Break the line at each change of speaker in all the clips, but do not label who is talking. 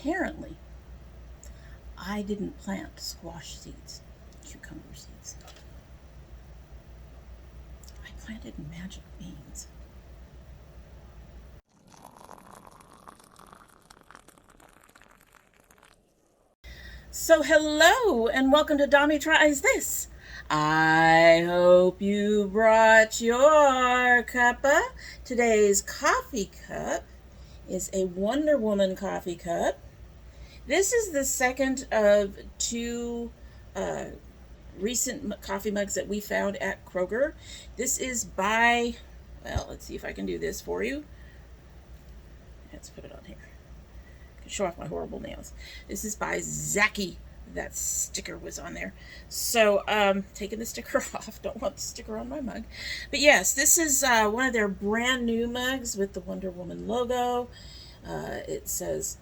apparently, I didn't plant squash seeds, cucumber seeds. I planted magic beans. So hello and welcome to domytriesthis. I hope you brought your cuppa. Today's coffee cup is a Wonder Woman coffee cup. This is the second of two recent coffee mugs that we found at Kroger. This is by, well, let's see if I can do this for you. Let's put it on here. I can show off my horrible nails. This is by Zachy. That sticker was on there. So, taking the sticker off. Don't want the sticker on my mug. But yes, this is one of their brand new mugs with the Wonder Woman logo. It says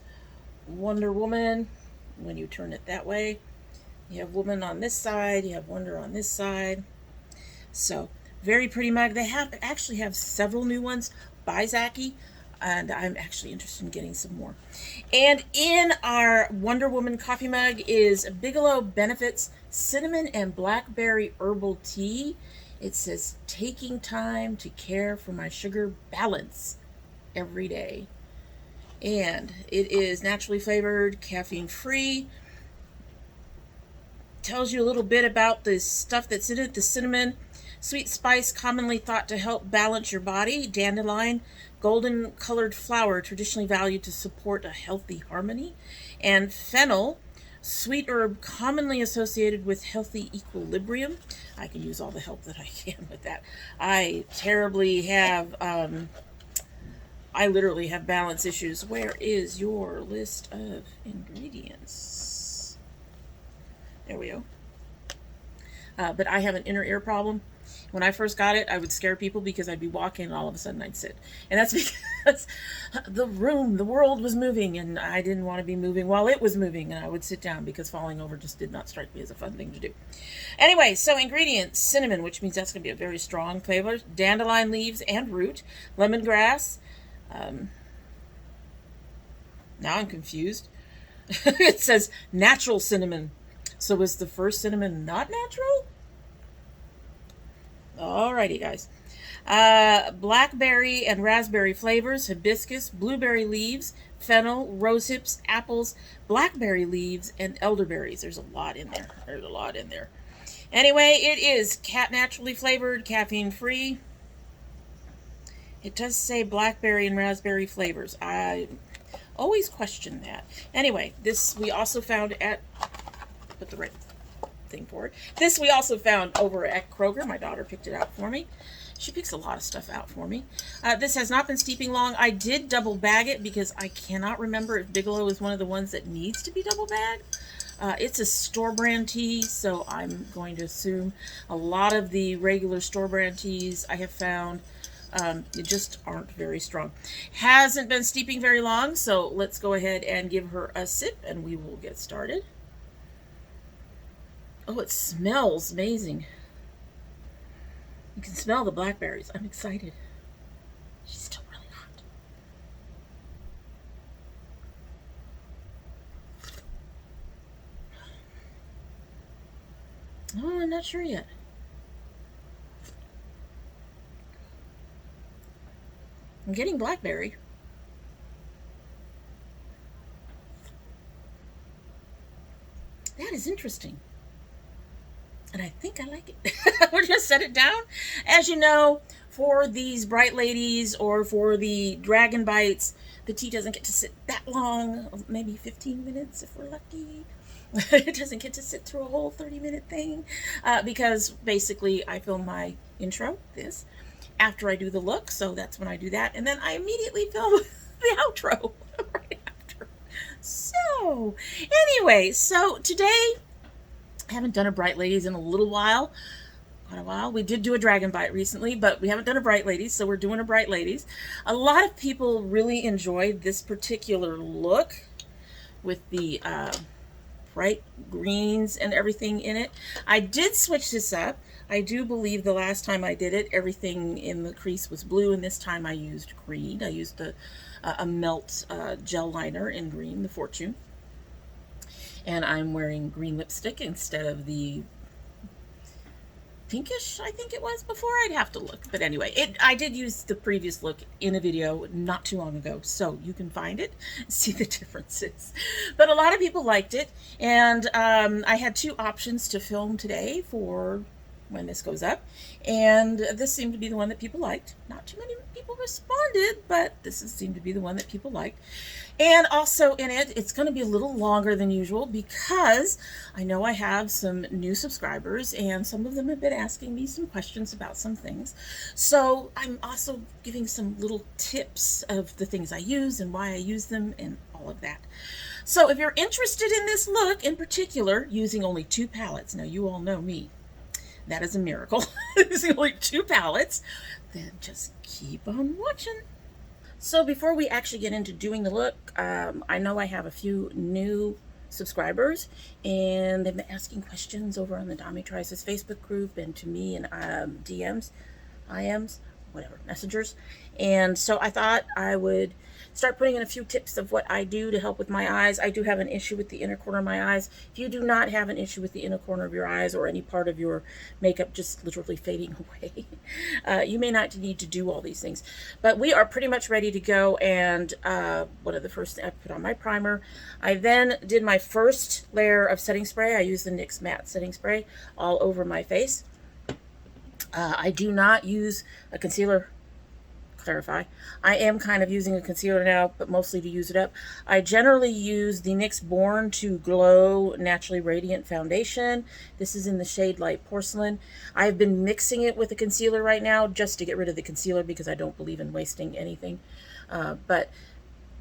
Wonder Woman when you turn it that way. You have woman on this side, you have Wonder on this side. So, very pretty mug. They actually have several new ones by Zachy, and I'm actually interested in getting some more. And in our Wonder Woman coffee mug is Bigelow Benefits Cinnamon and Blackberry Herbal Tea. It says, taking time to care for my sugar balance every day. And it is naturally flavored, caffeine free. Tells you a little bit about the stuff that's in it. The cinnamon, sweet spice commonly thought to help balance your body. Dandelion, golden colored flower traditionally valued to support a healthy harmony. And fennel, sweet herb commonly associated with healthy equilibrium. I can use all the help that I can with that. I terribly have I literally have balance issues. Where is your list of ingredients? There we go. But I have an inner ear problem. When I first got it, I would scare people because I'd be walking and all of a sudden I'd sit. And that's because the world was moving and I didn't want to be moving while it was moving, and I would sit down because falling over just did not strike me as a fun thing to do. Anyway, so ingredients: cinnamon, which means that's going to be a very strong flavor, dandelion leaves and root, lemongrass. Now I'm confused. It says natural cinnamon. So was the first cinnamon not natural? Alrighty, guys. Blackberry and raspberry flavors, hibiscus, blueberry leaves, fennel, rose hips, apples, blackberry leaves, and elderberries. There's a lot in there. There's a lot in there. Anyway, it is naturally flavored, caffeine free. It does say blackberry and raspberry flavors. I always question that. Anyway, this we also found at, put the right thing for it. This we also found over at Kroger. My daughter picked it out for me. She picks a lot of stuff out for me. This has not been steeping long. I did double bag it because I cannot remember if Bigelow is one of the ones that needs to be double bagged. It's a store brand tea, so I'm going to assume a lot of the regular store brand teas I have found it just aren't very strong. Hasn't been steeping very long, so let's go ahead and give her a sip and we will get started. Oh, it smells amazing. You can smell the blackberries. I'm excited. She's still really hot. Oh, I'm not sure yet. I'm getting blackberry. That is interesting. And I think I like it. We're going to set it down. As you know, for these bright ladies or for the dragon bites, the tea doesn't get to sit that long. Maybe 15 minutes if we're lucky. It doesn't get to sit through a whole 30-minute thing. Because basically I film my intro, this, after I do the look. So that's when I do that. And then I immediately film the outro right after. So, anyway, so today, I haven't done a Bright Ladies in a little while. Quite a while. We did do a Dragon Bite recently, but we haven't done a Bright Ladies, so we're doing a Bright Ladies. A lot of people really enjoyed this particular look with the bright greens and everything in it. I did switch this up. I do believe the last time I did it, everything in the crease was blue, and this time I used green. I used a melt gel liner in green, the Fortune. And I'm wearing green lipstick instead of the pinkish, I think it was before. I'd have to look. But anyway, I did use the previous look in a video not too long ago, so you can find it, see the differences. But a lot of people liked it, and I had two options to film today for when this goes up, and this seemed to be the one that people liked. Not too many people responded, but this seemed to be the one that people liked. And also in it, it's going to be a little longer than usual because I know I have some new subscribers, and some of them have been asking me some questions about some things. So I'm also giving some little tips of the things I use and why I use them and all of that. So if you're interested in this look in particular, using only 2 palettes, now you all know me, that is a miracle. Using only 2 palettes, then just keep on watching. So before we actually get into doing the look, I know I have a few new subscribers, and they've been asking questions over on the domytriesthis Facebook group and to me in DMs, IMs, whatever, messengers. And so I thought I would start putting in a few tips of what I do to help with my eyes. I do have an issue with the inner corner of my eyes. If you do not have an issue with the inner corner of your eyes or any part of your makeup just literally fading away, you may not need to do all these things. But we are pretty much ready to go, and one of the first things I put on my primer. I then did my first layer of setting spray. I used the NYX Matte setting spray all over my face. I do not use a concealer. Clarify. I am kind of using a concealer now, but mostly to use it up. I generally use the NYX Born to Glow Naturally Radiant Foundation. This is in the shade Light Porcelain. I've been mixing it with a concealer right now just to get rid of the concealer because I don't believe in wasting anything. But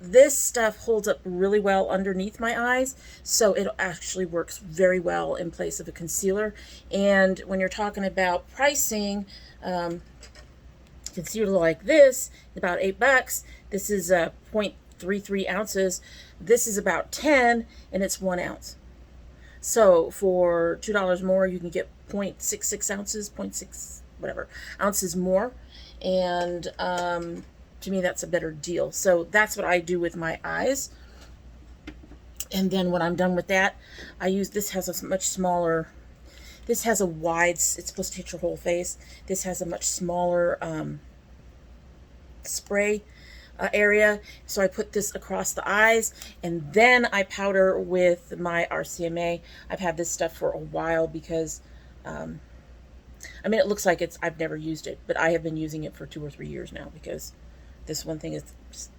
this stuff holds up really well underneath my eyes, so it actually works very well in place of a concealer. And when you're talking about pricing, concealer like this, about $8. This is 0.33 ounces. This is about 10, and it's 1 ounce. So for $2 more, you can get 0.66 ounces, 0.6 whatever ounces more. And to me, that's a better deal. So that's what I do with my eyes. And then when I'm done with that, I use, this has a much smaller, this has a wide, it's supposed to hit your whole face. This has a much smaller spray area. So I put this across the eyes, and then I powder with my RCMA. I've had this stuff for a while because, I mean, it looks like I've never used it, but I have been using it for 2 or 3 years now because this one thing is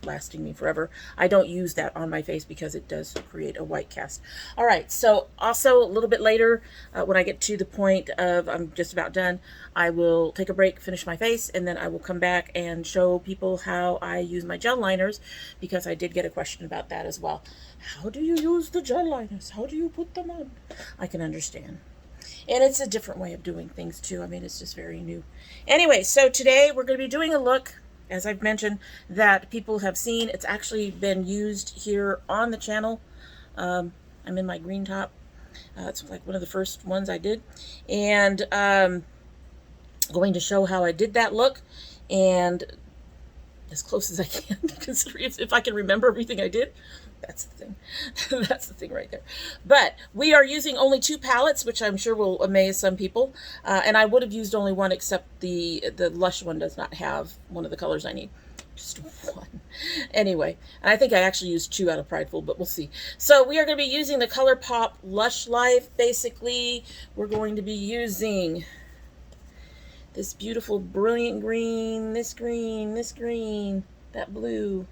lasting me forever. I don't use that on my face because it does create a white cast. All right, so also a little bit later, when I get to the point of I'm just about done, I will take a break, finish my face, and then I will come back and show people how I use my gel liners, because I did get a question about that as well. How do you use the gel liners? How do you put them on? I can understand. And it's a different way of doing things too. I mean, it's just very new. Anyway, so today we're going to be doing a look, as I've mentioned, that people have seen. It's actually been used here on the channel. I'm in my green top. It's like one of the first ones I did. And going to show how I did that look, and as close as I can, considering if I can remember everything I did. That's the thing. That's the thing right there. But we are using only 2 palettes, which I'm sure will amaze some people. And I would have used only one, except the Lush one does not have one of the colors I need. Just one. Anyway, and I think I actually used 2 out of Prideful, but we'll see. So we are going to be using the ColourPop Lush Life. Basically, we're going to be using this beautiful, brilliant green, this green, this green, that blue.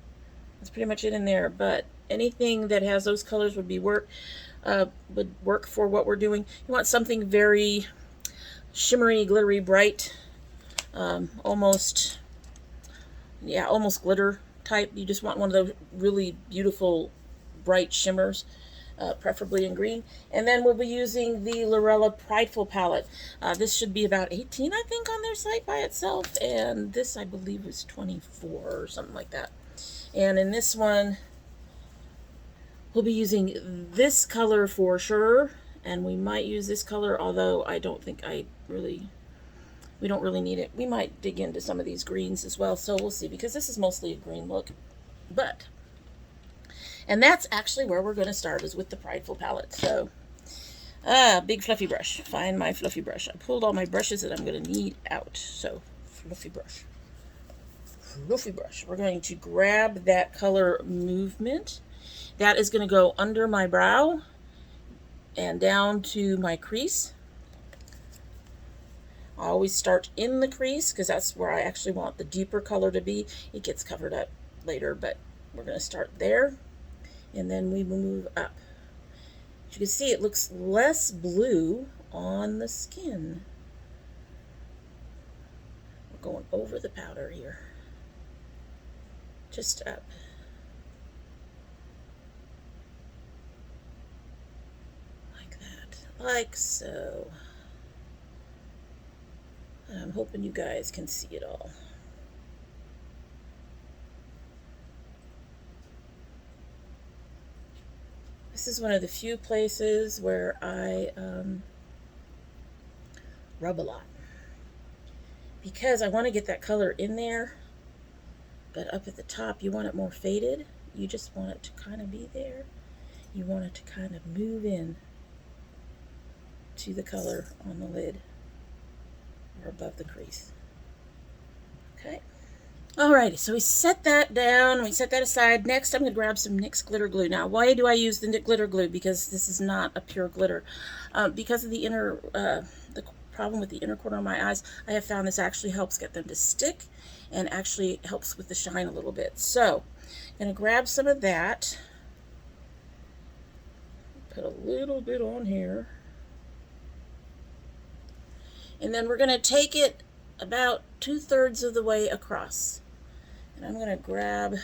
That's pretty much it in there, but anything that has those colors would work for what we're doing. You want something very shimmery, glittery, bright, almost glitter type. You just want one of those really beautiful, bright shimmers, preferably in green. And then we'll be using the Lurella Prideful palette. This should be about 18, I think, on their site by itself, and this, I believe, was 24 or something like that. And in this one, we'll be using this color for sure, and we might use this color, although I don't think I really We don't really need it. We might dig into some of these greens as well, so we'll see, because this is mostly a green look. But, and that's actually where we're going to start, is with the Prideful palette. So, big fluffy brush. Find my fluffy brush. I pulled all my brushes that I'm going to need out. So, fluffy brush. Fluffy brush. We're going to grab that color Movement. That is going to go under my brow and down to my crease. I always start in the crease because that's where I actually want the deeper color to be. It gets covered up later, but we're going to start there, and then we move up. As you can see, it looks less blue on the skin. We're going over the powder here, just up. Like that, like so. I'm hoping you guys can see it all. This is one of the few places where I rub a lot, because I want to get that color in there, but up at the top you want it more faded. You just want it to kind of be there. You want it to kind of move in to the color on the lid or above the crease. Okay. Alrighty, so we set that down, we set that aside. Next, I'm going to grab some NYX glitter glue. Now, why do I use the glitter glue? Because this is not a pure glitter. Because of the the problem with the inner corner of my eyes, I have found this actually helps get them to stick and actually helps with the shine a little bit. So, I'm going to grab some of that, put a little bit on here, and then we're going to take it about 2/3 of the way across. And I'm going to grab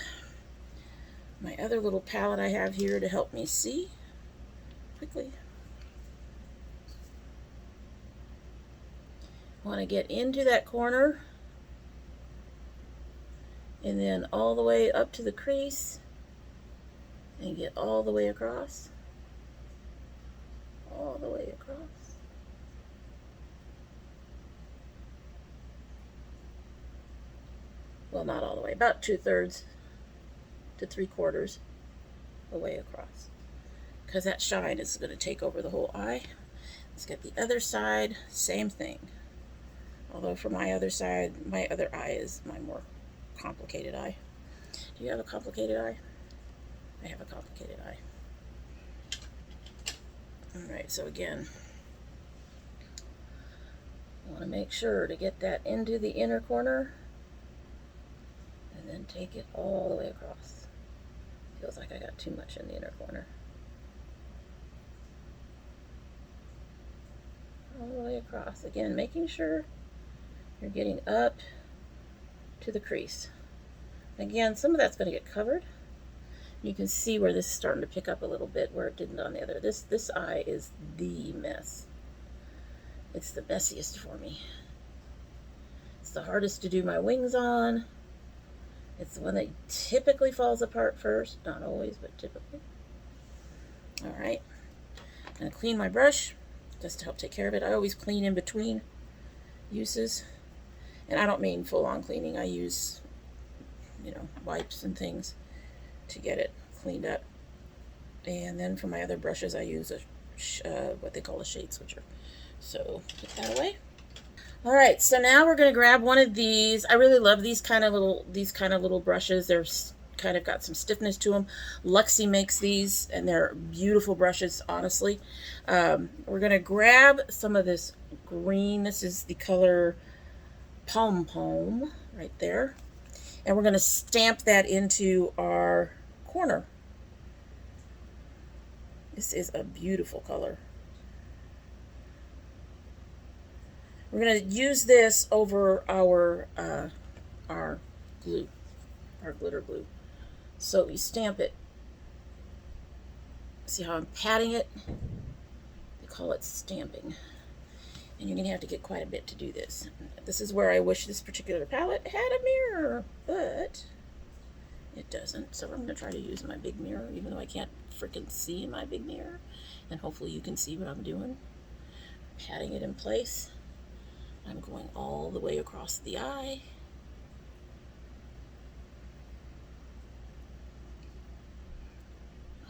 my other little palette I have here to help me see quickly. Want to get into that corner and then all the way up to the crease and get all the way across. All the way across. Well, not all the way, about 2/3 to 3/4 the way across, because that shine is going to take over the whole eye. Let's get the other side, same thing. Although for my other side, my other eye is my more complicated eye. Do you have a complicated eye? I have a complicated eye. Alright, so again, I want to make sure to get that into the inner corner and then take it all the way across. Feels like I got too much in the inner corner. All the way across. Again, making sure you're getting up to the crease. Again, some of that's going to get covered. You can see where this is starting to pick up a little bit where it didn't on the other. This eye is the mess. It's the messiest for me. It's the hardest to do my wings on. It's the one that typically falls apart first. Not always, but typically. Alright. I'm going to clean my brush just to help take care of it. I always clean in between uses. And I don't mean full-on cleaning. I use, wipes and things to get it cleaned up. And then for my other brushes, I use what they call a shade switcher. So put that away. All right, so now we're going to grab one of these. I really love these kind of little brushes. They're kind of got some stiffness to them. Luxie makes these, and they're beautiful brushes, honestly. We're going to grab some of this green. This is the color Pom Pom right there. And we're going to stamp that into our corner. This is a beautiful color. We're going to use this over our glue, our glitter glue. So we stamp it. See how I'm patting it? They call it stamping. And you're going to have to get quite a bit to do this. This is where I wish this particular palette had a mirror, but it doesn't. So I'm going to try to use my big mirror, even though I can't freaking see in my big mirror. And hopefully you can see what I'm doing. Patting it in place. I'm going all the way across the eye.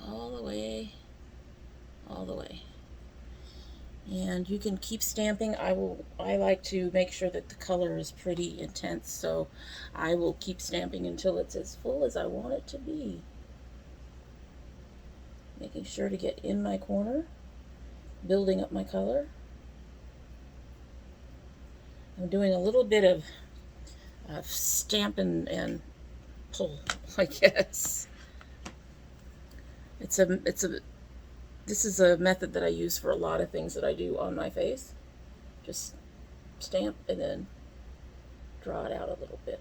All the way, all the way. And you can keep stamping. I like to make sure that the color is pretty intense, so I will keep stamping until it's as full as I want it to be. Making sure to get in my corner, building up my color. I'm doing a little bit of stamp and pull, I guess. This is a method that I use for a lot of things that I do on my face. Just stamp and then draw it out a little bit.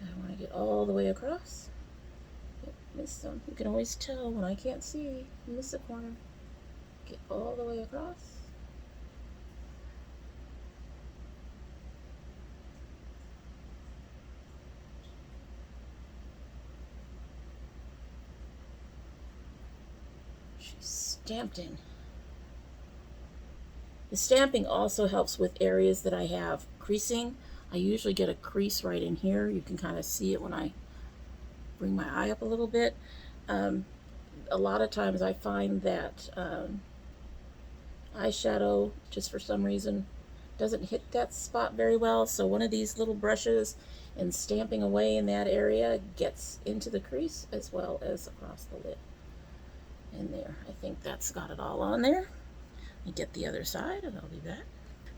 I want to get all the way across. Yep, missed some. You can always tell when I can't see. Miss a corner. Get all the way across. She's stamped in. The stamping also helps with areas that I have creasing. I usually get a crease right in here. You can kind of see it when I bring my eye up a little bit. A lot of times I find that eyeshadow, just for some reason, doesn't hit that spot very well. So one of these little brushes and stamping away in that area gets into the crease as well as across the lid. And there, I think that's got it all on there. Let me get the other side and I'll be back.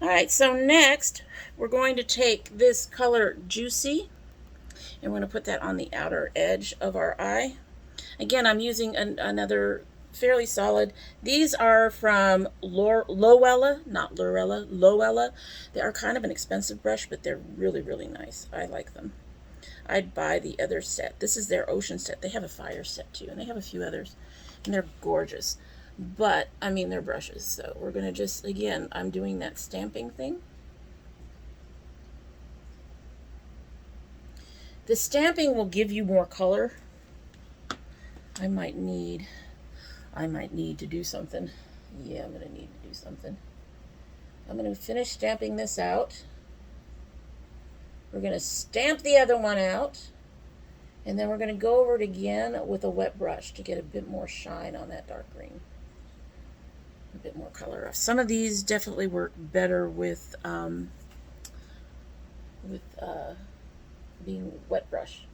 All right, so next we're going to take this color Juicy and we're going to put that on the outer edge of our eye. Again, I'm using another fairly solid. These are from Lurella, not Lurella, Lurella. They are kind of an expensive brush, but they're really, really nice. I like them. I'd buy the other set. This is their Ocean set. They have a Fire set too, and they have a few others, and they're gorgeous. But, I mean, they're brushes, so we're going to just, again, I'm doing that stamping thing. The stamping will give you more color. I might need to do something. Yeah, I'm going to need to do something. I'm going to finish stamping this out. We're going to stamp the other one out. And then we're going to go over it again with a wet brush to get a bit more shine on that dark green. A bit more color. Some of these definitely work better with being wet brush.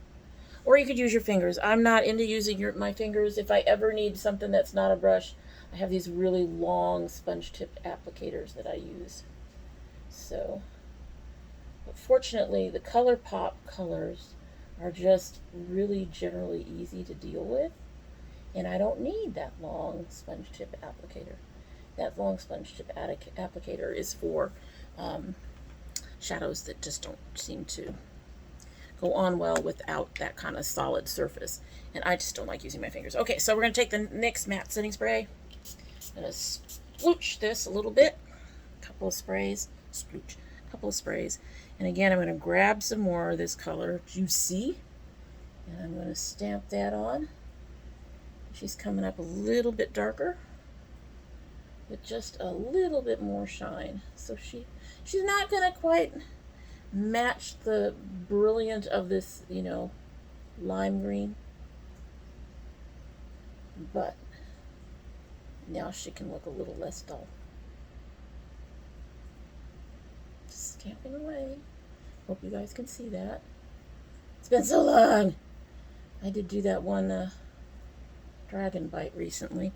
Or you could use your fingers. I'm not into using my fingers. If I ever need something that's not a brush, I have these really long sponge tip applicators that I use. So, but fortunately, the ColourPop colors are just really generally easy to deal with. And I don't need that long sponge tip applicator. That long sponge tip applicator is for shadows that just don't seem to go on well without that kind of solid surface. And I just don't like using my fingers. Okay, so we're going to take the NYX Matte Setting Spray. I'm going to splooch this a little bit. A couple of sprays. Splooch. A couple of sprays. And again, I'm going to grab some more of this color, Juicy. And I'm going to stamp that on. She's coming up a little bit darker, with just a little bit more shine. So she's not going to quite match the brilliant of this, you know, lime green. But now she can look a little less dull. Just stamping away. Hope you guys can see that. It's been so long. I did do that one dragon bite recently.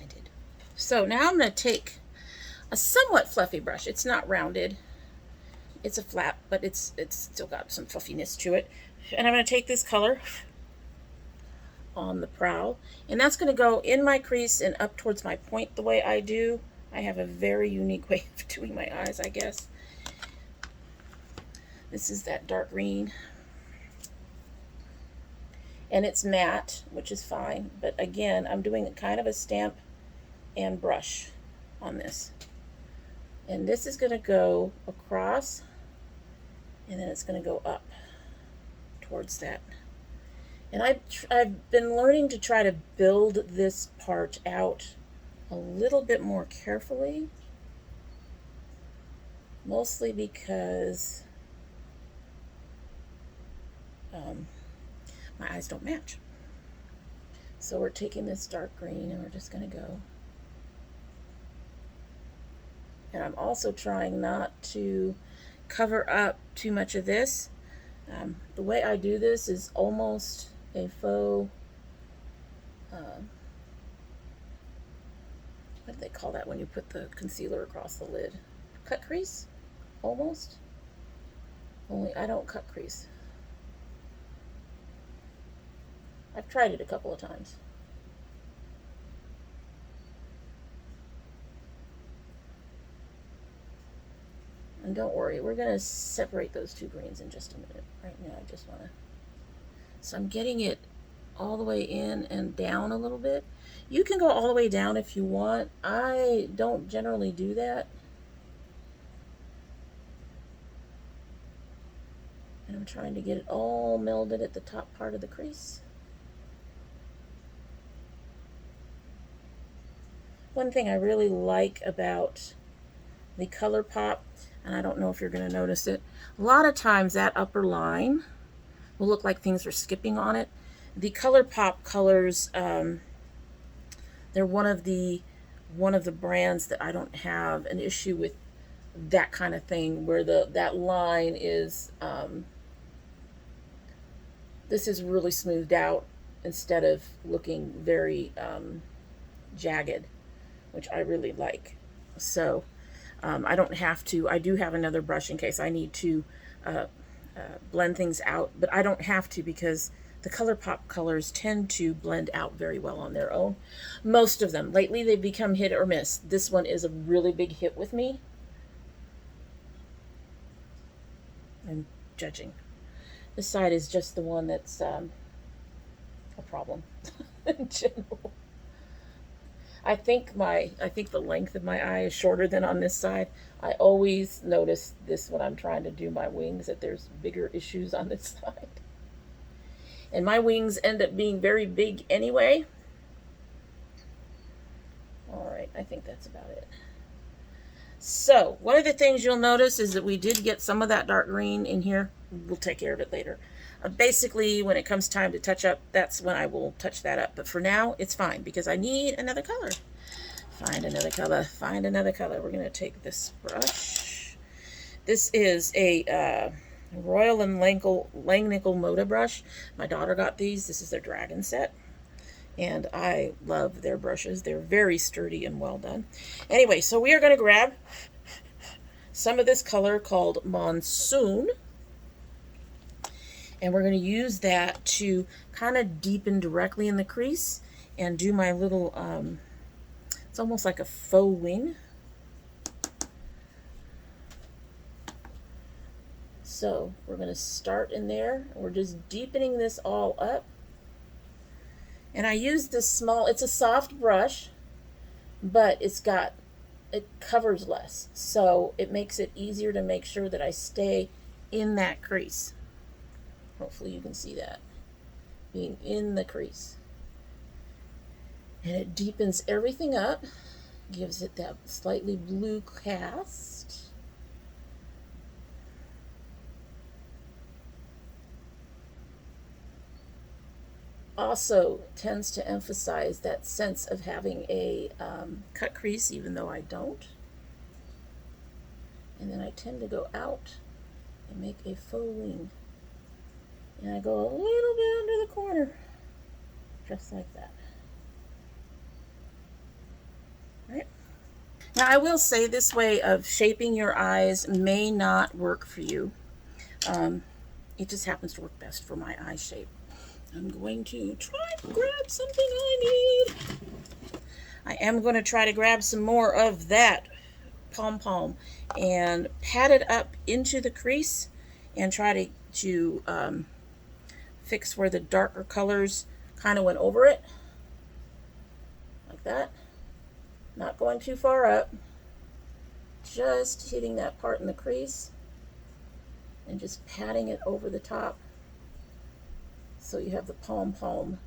I did. So now I'm going to take a somewhat fluffy brush. It's not rounded. It's a flat, but it's still got some fluffiness to it. And I'm going to take this color on the prowl, and that's going to go in my crease and up towards my point the way I do. I have a very unique way of doing my eyes, I guess. This is that dark green. And it's matte, which is fine. But again, I'm doing kind of a stamp and brush on this. And this is going to go across, and then it's going to go up towards that. And I've been learning to try to build this part out a a little bit more carefully, mostly because my eyes don't match. So we're taking this dark green and we're just going to go. And I'm also trying not to cover up too much of this. The way I do this is almost a faux, what do they call that when you put the concealer across the lid? Cut crease? Almost. Only I don't cut crease. I've tried it a couple of times. And don't worry, we're going to separate those two greens in just a minute. Right now, I just want to... So I'm getting it all the way in and down a little bit. You can go all the way down if you want. I don't generally do that. And I'm trying to get it all melded at the top part of the crease. One thing I really like about the ColourPop, and I don't know if you're going to notice it, a lot of times that upper line will look like things are skipping on it. The ColourPop colors, they're one of the brands that I don't have an issue with that kind of thing, where that line is, this is really smoothed out instead of looking very jagged, which I really like. So I don't have to. I do have another brush in case I need to blend things out, but I don't have to because the ColourPop colors tend to blend out very well on their own. Most of them. Lately they've become hit or miss. This one is a really big hit with me. I'm judging. This side is just the one that's a problem in general. I think the length of my eye is shorter than on this side. I always notice this when I'm trying to do my wings, that there's bigger issues on this side. And my wings end up being very big anyway. All right, I think that's about it. So one of the things you'll notice is that we did get some of that dark green in here. We'll take care of it later. Basically, when it comes time to touch up, that's when I will touch that up. But for now, it's fine because I need another color. Find another color. Find another color. We're going to take this brush. This is a Royal and Langnickel Moda brush. My daughter got these. This is their Dragon set. And I love their brushes. They're very sturdy and well done. Anyway, so we are going to grab some of this color called Monsoon. And we're going to use that to kind of deepen directly in the crease and do my little, it's almost like a faux wing. So we're going to start in there. We're just deepening this all up. And I use this small, it's a soft brush, but it covers less. So it makes it easier to make sure that I stay in that crease. Hopefully you can see that, being in the crease. And it deepens everything up, gives it that slightly blue cast. Also tends to emphasize that sense of having a cut crease, even though I don't. And then I tend to go out and make a faux wing. And I go a little bit under the corner, just like that. Right? Now I will say this way of shaping your eyes may not work for you. It just happens to work best for my eye shape. I'm going to try to grab something I need. I am going to try to grab some more of that pom-pom and pat it up into the crease and try to fix where the darker colors kind of went over it, like that. Not going too far up, just hitting that part in the crease and just patting it over the top so you have the pom-pom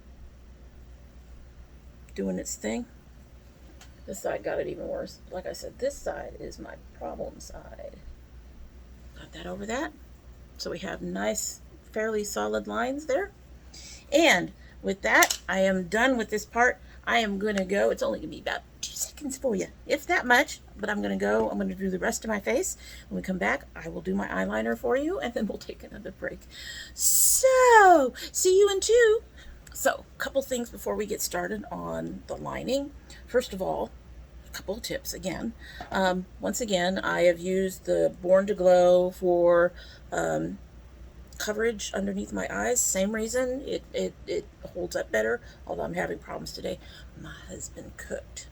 doing its thing. This side got it even worse. Like I said, this side is my problem side. Got that over that. So we have nice, fairly solid lines there. And with that, I am done with this part. I am going to go, it's only going to be about 2 seconds for you, if that much, but I'm going to go, I'm going to do the rest of my face. When we come back, I will do my eyeliner for you, and then we'll take another break. So, see you in 2. So, a couple things before we get started on the lining. First of all, a couple of tips again. Once again, I have used the Born to Glow for coverage underneath my eyes. Same reason, it holds up better, although I'm having problems today. My husband cooked,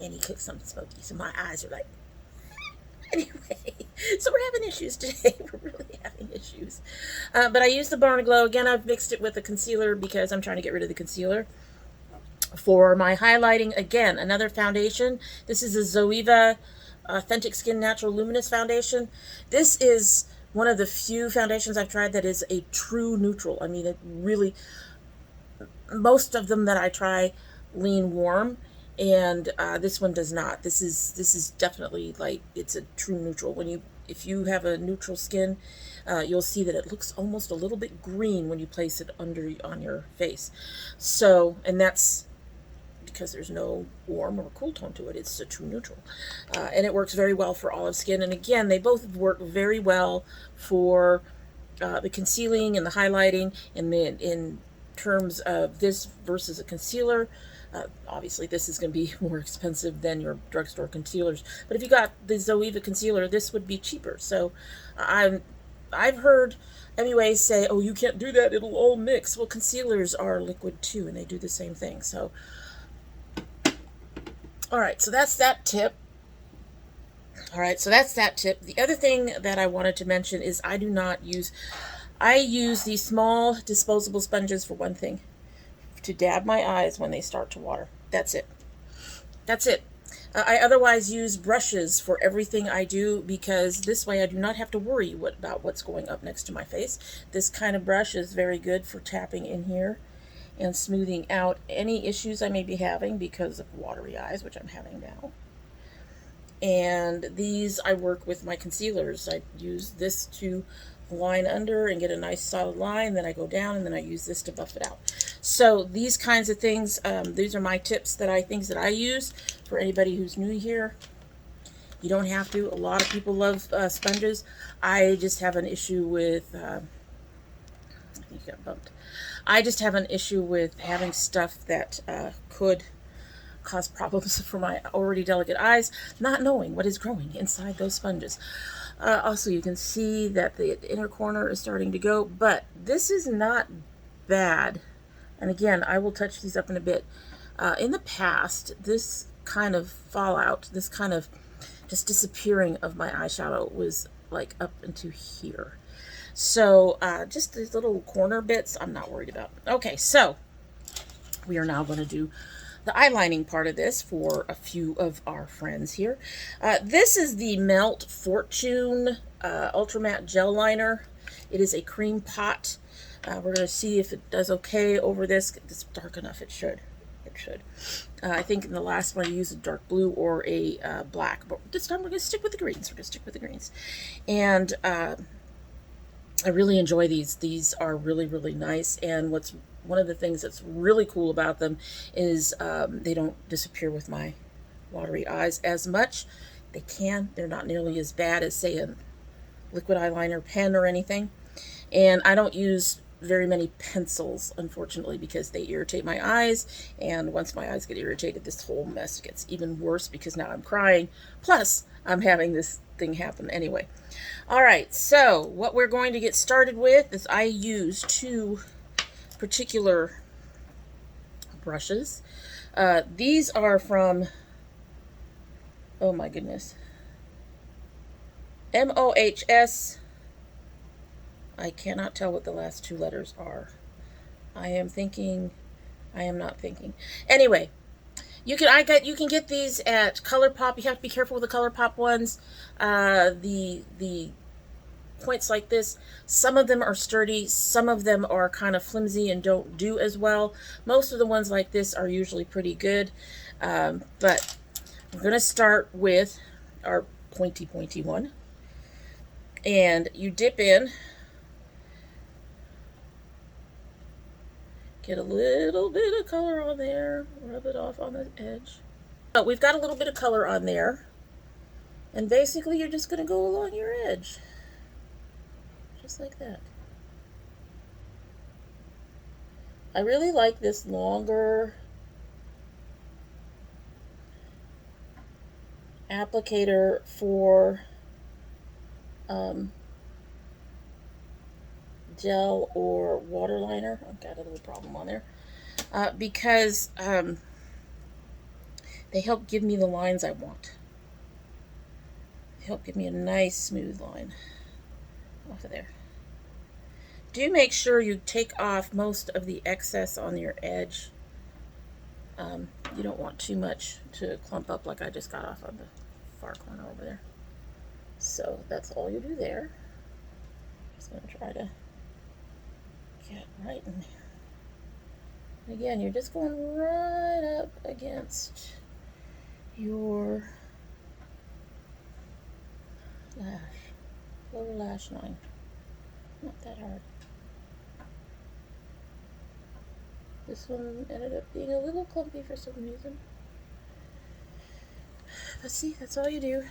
and he cooked something smoky, so my eyes are like, anyway, so we're having issues today. We're really having issues. But I use the Born to Glow. Again, I've mixed it with a concealer because I'm trying to get rid of the concealer. For my highlighting, again, another foundation. This is a Zoeva Authentic Skin Natural Luminous Foundation. This is one of the few foundations I've tried that is a true neutral. I mean, it really, most of them that I try lean warm, and this one does not. This is definitely like, it's a true neutral. If you have a neutral skin, you'll see that it looks almost a little bit green when you place it on your face. So, and that's because there's no warm or cool tone to it. It's a true neutral. And it works very well for olive skin. And again, they both work very well for the concealing and the highlighting. And then in terms of this versus a concealer, obviously this is going to be more expensive than your drugstore concealers. But if you got the Zoeva concealer, this would be cheaper. So I've heard MUAs say, oh, you can't do that, it'll all mix. Well, concealers are liquid too, and they do the same thing. So all right, so that's that tip. The other thing that I wanted to mention is I use these small disposable sponges for one thing, to dab my eyes when they start to water. That's it. I otherwise use brushes for everything I do, because this way I do not have to worry about what's going up next to my face. This kind of brush is very good for tapping in here and smoothing out any issues I may be having because of watery eyes, which I'm having now. And these, I work with my concealers. I use this to line under and get a nice solid line, then I go down, and then I use this to buff it out. So these kinds of things, these are my tips, things that I use for anybody who's new here. You don't have to. A lot of people love sponges. I just have an issue with, I think you got bumped. I just have an issue with having stuff that could cause problems for my already delicate eyes, not knowing what is growing inside those sponges. Also, you can see that the inner corner is starting to go, but this is not bad. And again, I will touch these up in a bit. In the past, this kind of fallout, this kind of just disappearing of my eyeshadow was like up into here. So just these little corner bits, I'm not worried about. Okay, so we are now going to do the eyelining part of this for a few of our friends here. This is the Melt Fortune Ultra Matte Gel Liner. It is a cream pot. We're going to see if it does okay over this. It's dark enough, it should. I think in the last one I used a dark blue or a black, but this time we're going to stick with the greens. And I really enjoy these. These are really, really nice. And one of the things that's really cool about them is they don't disappear with my watery eyes as much. They can. They're not nearly as bad as, say, a liquid eyeliner pen or anything. And I don't use very many pencils, unfortunately, because they irritate my eyes. And once my eyes get irritated, this whole mess gets even worse, because now I'm crying. Plus, I'm having this thing happen anyway. All right, so what we're going to get started with is I use two particular brushes. These are from, oh my goodness, MOHS. I cannot tell what the last two letters are. I am not thinking. Anyway, you can get these at ColourPop. You have to be careful with the ColourPop ones. The points like this, some of them are sturdy, some of them are kind of flimsy and don't do as well. Most of the ones like this are usually pretty good. But we're going to start with our pointy one. And you dip in, get a little bit of color on there, rub it off on the edge. So we've got a little bit of color on there. And basically you're just going to go along your edge. Just like that. I really like this longer applicator for gel or water liner. I've got a little problem on there. Because they help give me the lines I want. They help give me a nice smooth line off of there. Do make sure you take off most of the excess on your edge. You don't want too much to clump up like I just got off on the far corner over there. So that's all you do there. Just going to try to get right in there. And again, you're just going right up against your lash, lower lash line. Not that hard. This one ended up being a little clumpy for some reason. But see, that's all you do.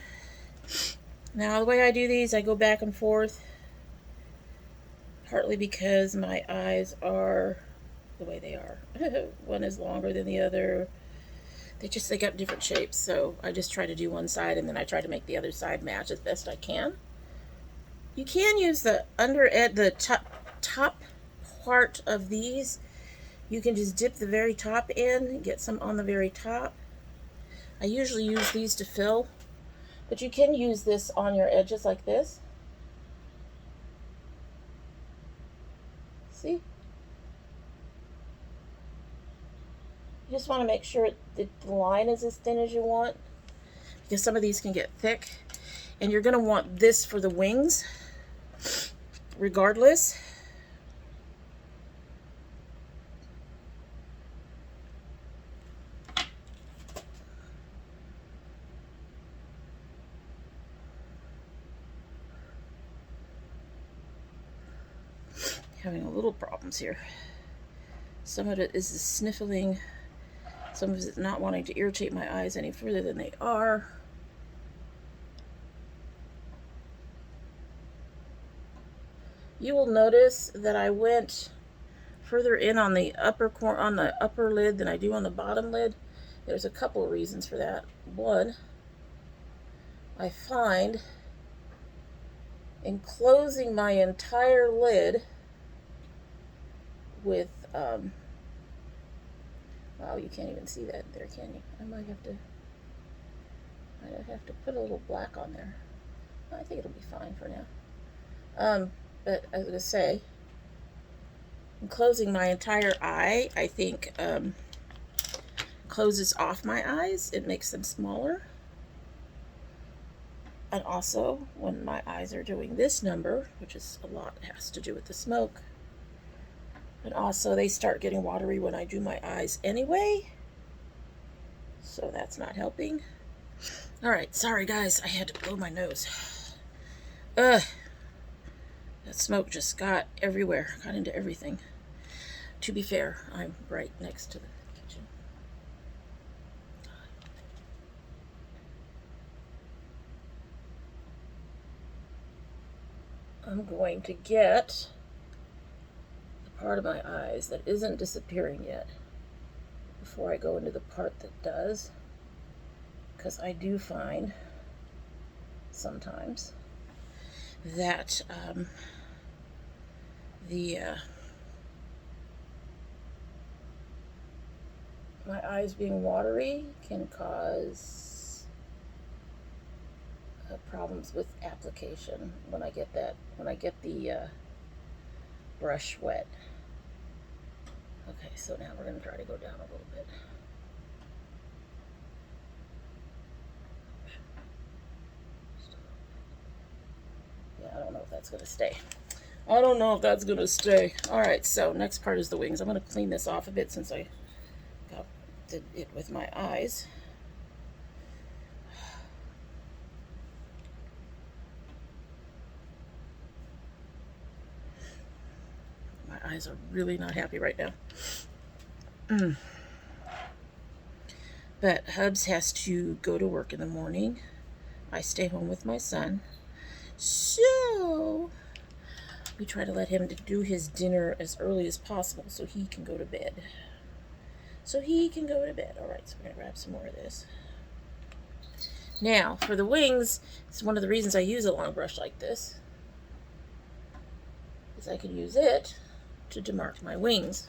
Now, the way I do these, I go back and forth. Partly because my eyes are the way they are. One is longer than the other. They got different shapes, so I just try to do one side and then I try to make the other side match as best I can. You can use the the top part of these. You can just dip the very top in and get some on the very top. I usually use these to fill, but you can use this on your edges like this. See? You just want to make sure that the line is as thin as you want, because some of these can get thick. And you're going to want this for the wings, regardless. Having a little problems here. Some of it is the sniffling. Some of it is not wanting to irritate my eyes any further than they are. You will notice that I went further in on the upper corner, on the upper lid than I do on the bottom lid. There's a couple of reasons for that. One, I find enclosing my entire lid with wow, you can't even see that there, can you? I might have to put a little black on there. I think it'll be fine for now. But I was gonna say, enclosing my entire eye, I think closes off my eyes. It makes them smaller. And also, when my eyes are doing this number, which is a lot, has to do with the smoke. And also, they start getting watery when I do my eyes anyway. So that's not helping. Alright, sorry guys, I had to blow my nose. That smoke just got everywhere, got into everything. To be fair, I'm right next to the kitchen. I'm going to get part of my eyes that isn't disappearing yet before I go into the part that does, because I do find sometimes that my eyes being watery can cause problems with application when I get the brush wet. Okay, so now we're going to try to go down a little bit. Yeah, I don't know if that's going to stay. I don't know if that's going to stay. Alright, so next part is the wings. I'm going to clean this off a bit since I got did it with my eyes. My eyes are really not happy right now. But Hubs has to go to work in the morning. I stay home with my son. So we try to let him to do his dinner as early as possible so he can go to bed. All right, so we're going to grab some more of this. Now, for the wings, it's one of the reasons I use a long brush like this, is I can use it to demark my wings.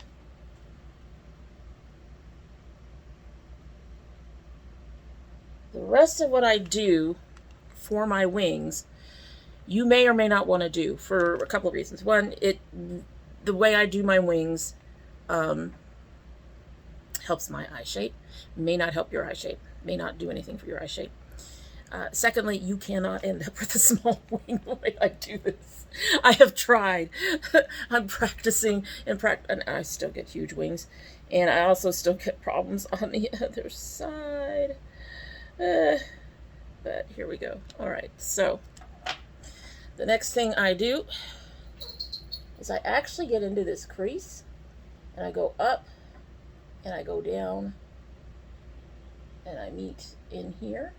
The rest of what I do for my wings, you may or may not want to do for a couple of reasons. One, the way I do my wings helps my eye shape. May not help your eye shape. May not do anything for your eye shape. Secondly, you cannot end up with a small wing the way I do this. I have tried. I'm practicing and I still get huge wings. And I also still get problems on the other side. But here we go. All right, so the next thing I do is I actually get into this crease and I go up and I go down and I meet in here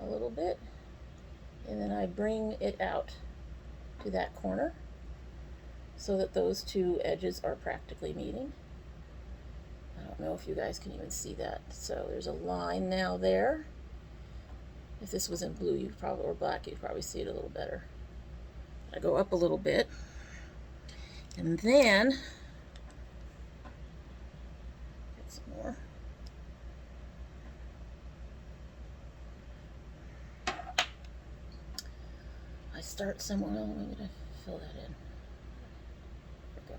a little bit, and then I bring it out to that corner so that those two edges are practically meeting. I don't know if you guys can even see that. So there's a line now there. If this was in blue, you'd probably, or black, you'd probably see it a little better. I go up a little bit, and then get some more. I start somewhere. I'm going to fill that in. There we go.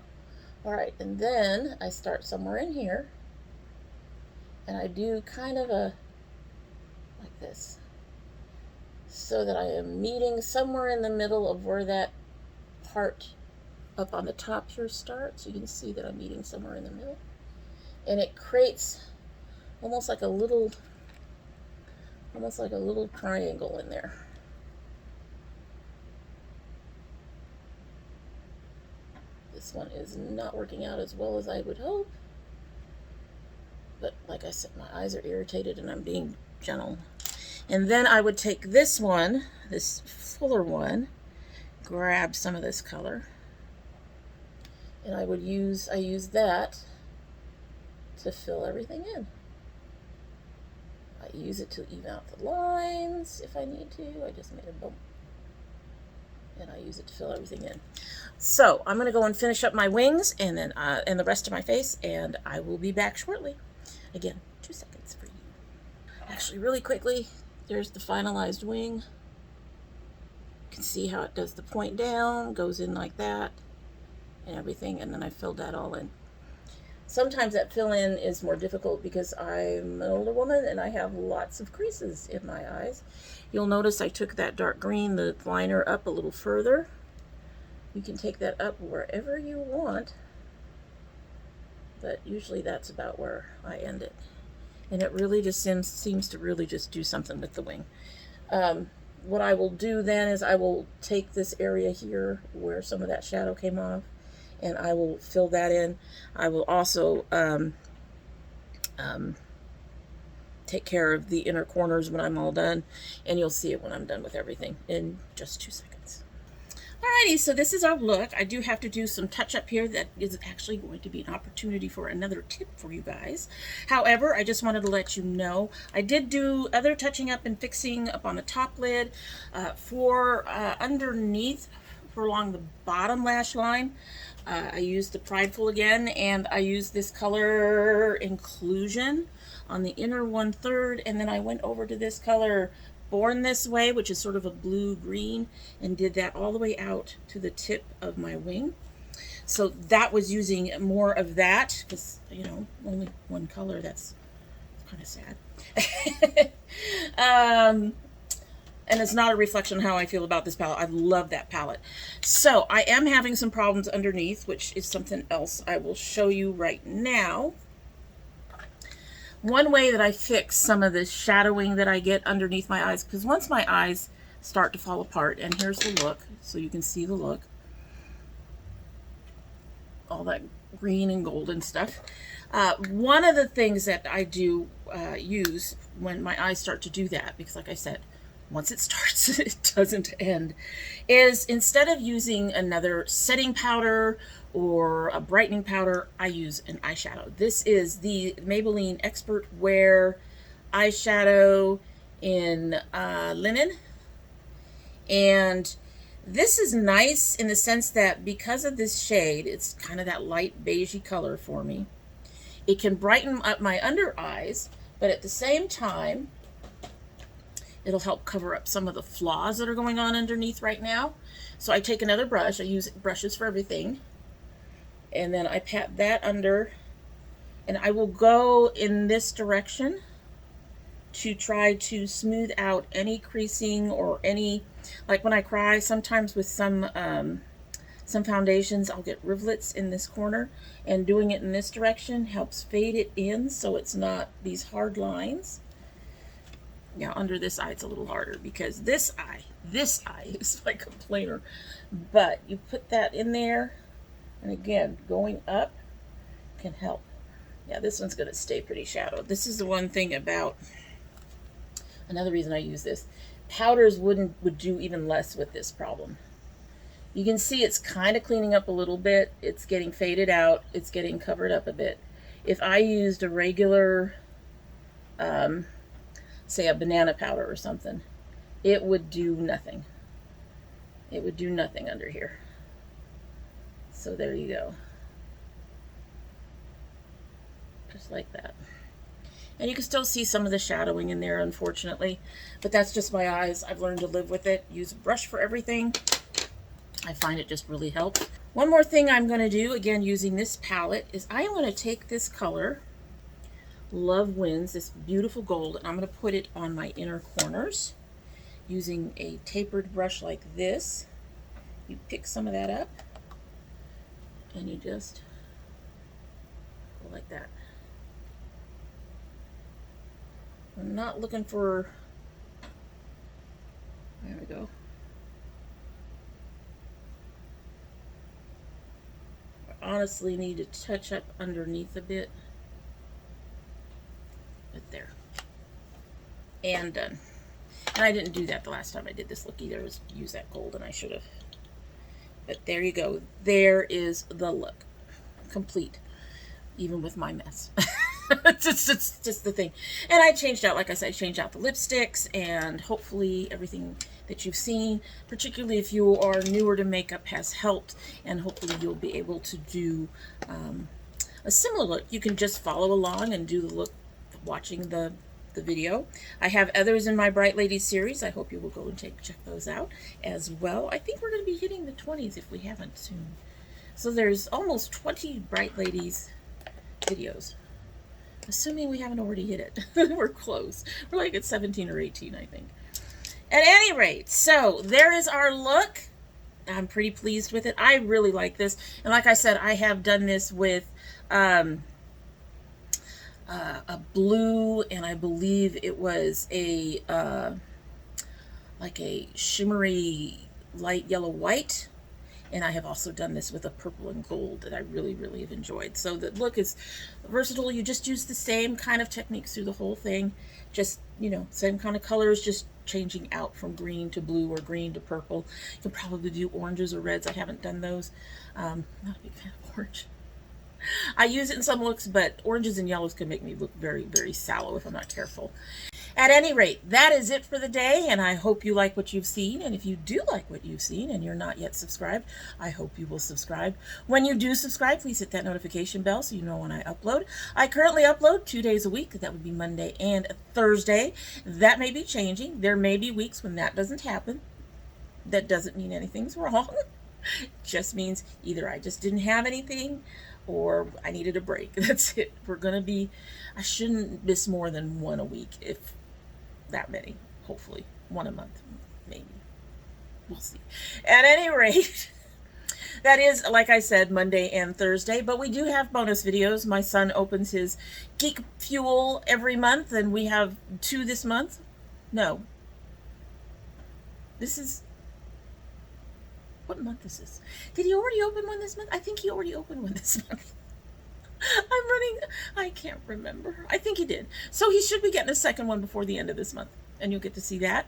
All right, and then I start somewhere in here, and I do kind of a like this, so that I am meeting somewhere in the middle of where that part up on the top here starts. You can see that I'm meeting somewhere in the middle, and it creates almost like a little triangle in there. This one is not working out as well as I would hope, but like I said, my eyes are irritated and I'm being gentle. And then I would take this one, this fuller one, grab some of this color, and I use that to fill everything in. I use it to even out the lines if I need to. I just made a bump. And I use it to fill everything in. So I'm going to go and finish up my wings and then and the rest of my face, and I will be back shortly. Again, 2 seconds for you. Actually, really quickly, there's the finalized wing. You can see how it does the point down, goes in like that, and everything, and then I filled that all in. Sometimes that fill-in is more difficult because I'm an older woman and I have lots of creases in my eyes. You'll notice I took that dark green, the liner, up a little further. You can take that up wherever you want, but usually that's about where I end it. And it really just seems to really just do something with the wing. What I will do then is I will take this area here where some of that shadow came off, and I will fill that in. I will also take care of the inner corners when I'm all done, and you'll see it when I'm done with everything in just 2 seconds. Alrighty, so this is our look. I do have to do some touch up here. That is actually going to be an opportunity for another tip for you guys. However, I just wanted to let you know I did do other touching up and fixing up on the top lid for underneath, for along the bottom lash line. I used the Prideful again, and I used this color Inclusion on the inner 1/3, and then I went over to this color Born This Way, which is sort of a blue-green, and did that all the way out to the tip of my wing. So that was using more of that, because, you know, only one color, that's kind of sad. And it's not a reflection on how I feel about this palette. I love that palette. So I am having some problems underneath, which is something else I will show you right now. one way that I fix some of this shadowing that I get underneath my eyes, because once my eyes start to fall apart, and here's the look, so you can see the look, all that green and golden stuff. One of the things that I do use when my eyes start to do that, because like I said, once it starts, it doesn't end, is instead of using another setting powder or a brightening powder, I use an eyeshadow. This is the Maybelline Expert Wear eyeshadow in Linen. And this is nice in the sense that because of this shade, it's kind of that light beigey color for me. It can brighten up my under eyes, but at the same time, it'll help cover up some of the flaws that are going on underneath right now. So I take another brush, I use brushes for everything, and then I pat that under, and I will go in this direction to try to smooth out any creasing or any, like when I cry, sometimes with some foundations, I'll get rivulets in this corner, and doing it in this direction helps fade it in so it's not these hard lines. Now under this eye, it's a little harder because this eye is my complainer. But you put that in there, and again, going up can help. Yeah, this one's going to stay pretty shadowed. This is the one thing about, another reason I use this. Powders would do even less with this problem. You can see it's kind of cleaning up a little bit. It's getting faded out. It's getting covered up a bit. If I used a regular, say a banana powder or something, it would do nothing. It would do nothing under here. So there you go. Just like that. And you can still see some of the shadowing in there, unfortunately, but that's just my eyes. I've learned to live with it. Use a brush for everything. I find it just really helps. One more thing I'm going to do, again using this palette, is I am going to take this color, Love Wins, this beautiful gold, and I'm going to put it on my inner corners using a tapered brush like this. You pick some of that up, and you just go like that. I'm not looking for, there we go. I honestly need to touch up underneath a bit. But there. And done. And I didn't do that the last time I did this look either. I was use that gold, and I should have. But there you go. There is the look. Complete. Even with my mess. it's just the thing. And I changed out, like I said, I changed out the lipsticks, and hopefully everything that you've seen, particularly if you are newer to makeup, has helped, and hopefully you'll be able to do a similar look. You can just follow along and do the look watching the video. I have others in my Bright Ladies series. I hope you will go and check those out as well. I think we're going to be hitting the 20s if we haven't soon. So there's almost 20 Bright Ladies videos. Assuming we haven't already hit it. We're close. We're like at 17 or 18, I think. At any rate, so there is our look. I'm pretty pleased with it. I really like this. And like I said, I have done this with a blue, and I believe it was a like a shimmery light yellow white. And I have also done this with a purple and gold that I really, really have enjoyed. So the look is versatile. You just use the same kind of techniques through the whole thing. Just, you know, same kind of colors, just changing out from green to blue or green to purple. You can probably do oranges or reds. I haven't done those. Not a big fan of orange. I use it in some looks, but oranges and yellows can make me look very, very sallow if I'm not careful. At any rate, that is it for the day, and I hope you like what you've seen. And if you do like what you've seen and you're not yet subscribed, I hope you will subscribe. When you do subscribe, please hit that notification bell so you know when I upload. I currently upload 2 days a week. That would be Monday and Thursday. That may be changing. There may be weeks when that doesn't happen. That doesn't mean anything's wrong. It just means either I just didn't have anything or I needed a break. That's it. We're going to be, I shouldn't miss more than one a week, if that many, hopefully. One a month, maybe. We'll see. At any rate, That is, like I said, Monday and Thursday, but we do have bonus videos. My son opens his Geek Fuel every month, and we have 2 this month. No. This is... What month is this? Did he already open one this month? I think he already opened one this month. I can't remember. I think he did. So he should be getting a second one before the end of this month, and you'll get to see that.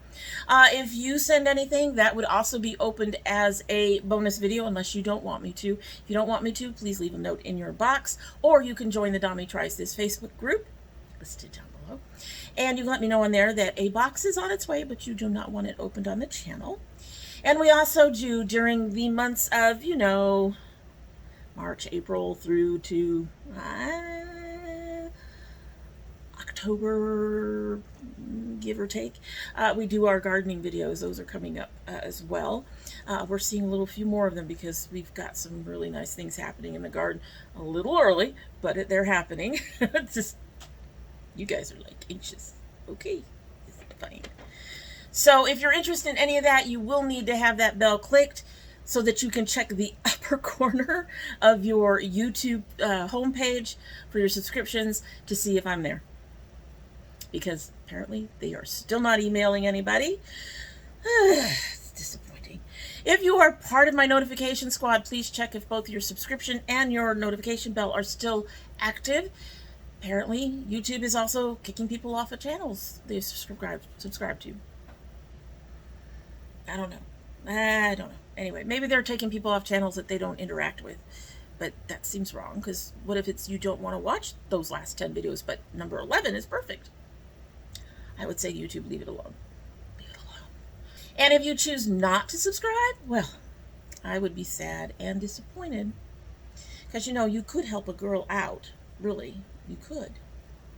If you send anything, that would also be opened as a bonus video, unless you don't want me to. If you don't want me to, please leave a note in your box, or you can join the domytriesthis Facebook group, listed down below, and you can let me know on there that a box is on its way, but you do not want it opened on the channel. And we also do, during the months of, you know, March, April through to October, give or take, we do our gardening videos. Those are coming up as well. We're seeing a little few more of them because we've got some really nice things happening in the garden. A little early, but they're happening. It's just, you guys are like anxious. Okay, it's fine. So if you're interested in any of that, you will need to have that bell clicked so that you can check the upper corner of your YouTube homepage for your subscriptions to see if I'm there. Because apparently they are still not emailing anybody. It's disappointing. If you are part of my notification squad, please check if both your subscription and your notification bell are still active. Apparently, YouTube is also kicking people off of channels they've subscribed to. I don't know. Anyway, maybe they're taking people off channels that they don't interact with. But that seems wrong, because what if it's you don't want to watch those last 10 videos, but number 11 is perfect? I would say YouTube, leave it alone. Leave it alone. And if you choose not to subscribe, well, I would be sad and disappointed. Because, you know, you could help a girl out. Really, you could.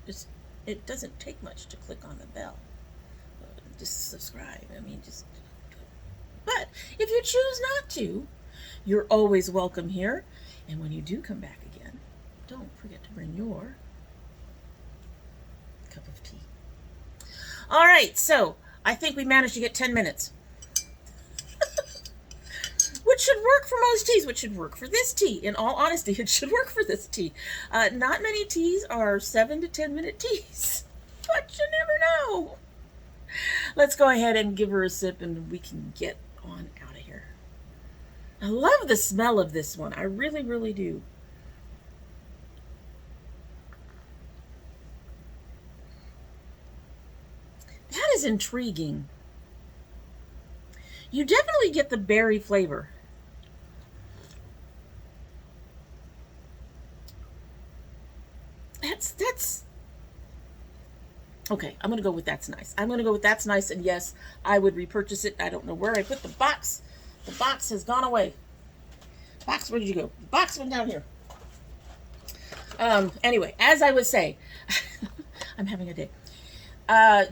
Just, it doesn't take much to click on the bell. Just subscribe. I mean, just... But if you choose not to, you're always welcome here. And when you do come back again, don't forget to bring your cup of tea. All right, so I think we managed to get 10 minutes. Which should work for most teas, which should work for this tea. In all honesty, it should work for this tea. Not many teas are 7 to 10 minute teas, but you never know. Let's go ahead and give her a sip and we can get on out of here. I love the smell of this one. I really, really do. That is intriguing. You definitely get the berry flavor. That's okay, I'm going to go with that's nice. I'm going to go with that's nice, and yes, I would repurchase it. I don't know where I put the box. The box has gone away. Box, where did you go? The box went down here. Anyway, as I was saying, I'm having a day.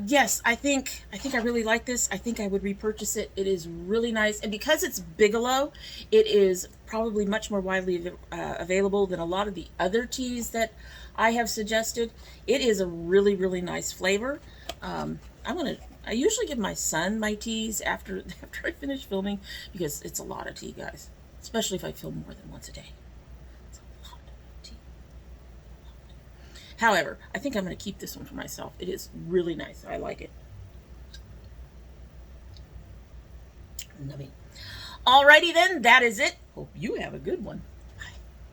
Yes, I think I really like this. I think I would repurchase it. It is really nice. And because it's Bigelow, it is probably much more widely available than a lot of the other teas that I have suggested. It is a really, really nice flavor. I usually give my son my teas after I finish filming because it's a lot of tea, guys. Especially if I film more than once a day. It's a lot of tea. However, I think I'm going to keep this one for myself. It is really nice. I like it. Nummy. Alrighty then, that is it. Hope you have a good one.